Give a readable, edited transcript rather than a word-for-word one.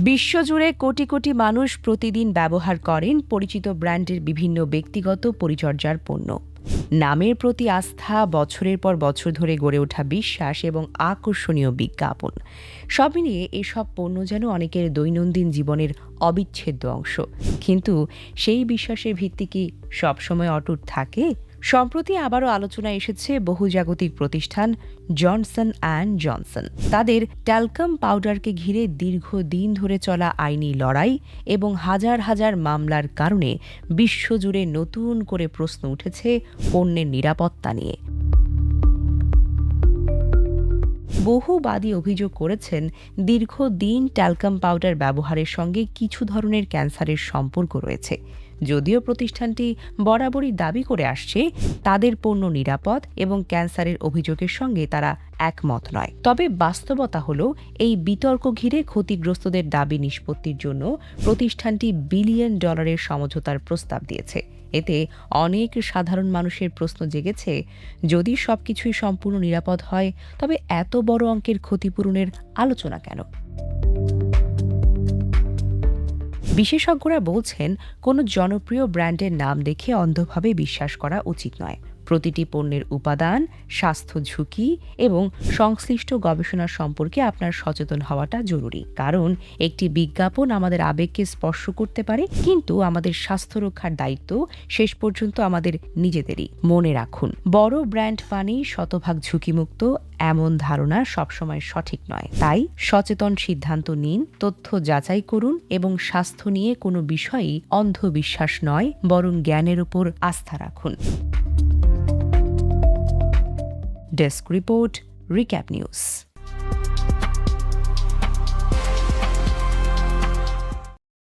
বিশ্বজুড়ে কোটি কোটি মানুষ প্রতিদিন ব্যবহার করেন পরিচিত ব্র্যান্ডের বিভিন্ন ব্যক্তিগত পরিচর্যার পণ্য। নামের প্রতি আস্থা, বছরের পর বছর ধরে গড়ে ওঠা বিশ্বাস এবং আকর্ষণীয় বিজ্ঞাপন, সব মিলিয়ে এসব পণ্য যেন অনেকের দৈনন্দিন জীবনের অবিচ্ছেদ্য অংশ। কিন্তু সেই বিশ্বাসের ভিত্তি কি সবসময় অটুট থাকে? সম্প্রতি আবারও আলোচনায় এসেছে বহুজাগতিক প্রতিষ্ঠান জনসন অ্যান্ড জনসন। তাদের ট্যালকাম পাউডারকে ঘিরে দীর্ঘদিন ধরে চলা আইনি লড়াই এবং হাজার হাজার মামলার কারণে বিশ্বজুড়ে নতুন করে প্রশ্ন উঠেছে পণ্যের নিরাপত্তা নিয়ে। বহুবাদী অভিযোগ করেছেন, দীর্ঘদিন ট্যালকাম পাউডার ব্যবহারের সঙ্গে কিছু ধরনের ক্যান্সারের সম্পর্ক রয়েছে। যদিও প্রতিষ্ঠানটি বরাবরই দাবি করে আসছে তাদের পণ্য নিরাপদ এবং ক্যান্সারের অভিযোগের সঙ্গে তারা একমত নয়। তবে বাস্তবতা হলো, এই বিতর্ক ঘিরে ক্ষতিগ্রস্তদের দাবি নিষ্পত্তির জন্য প্রতিষ্ঠানটি বিলিয়ন ডলারের সমঝোতার প্রস্তাব দিয়েছে। এতে অনেক সাধারণ মানুষের প্রশ্ন জেগেছে, যদি সবকিছুই সম্পূর্ণ নিরাপদ হয়, তবে এত বড় অঙ্কের ক্ষতিপূরণের আলোচনা কেন? বিশেষজ্ঞরা বলছেন, কোনো জনপ্রিয় ব্র্যান্ডের নাম দেখে অন্ধভাবে বিশ্বাস করা উচিত নয়। প্রতিটি পণ্যের উপাদান, স্বাস্থ্য ঝুঁকি এবং সংশ্লিষ্ট গবেষণা সম্পর্কে আপনার সচেতন হওয়াটা জরুরি। কারণ একটি বিজ্ঞাপন আমাদের আবেগকে স্পর্শ করতে পারে, কিন্তু আমাদের স্বাস্থ্য রক্ষার দায়িত্ব শেষ পর্যন্ত আমাদের নিজেদেরই। মনে রাখুন, বড় ব্র্যান্ড মানেই শতভাগ ঝুঁকিমুক্ত, এমন ধারণা সবসময় সঠিক নয়। তাই সচেতন সিদ্ধান্ত নিন, তথ্য যাচাই করুন এবং স্বাস্থ্য নিয়ে কোনো বিষয়ই অন্ধবিশ্বাস নয়, বরং জ্ঞানের উপর আস্থা রাখুন। Desk report, recap news.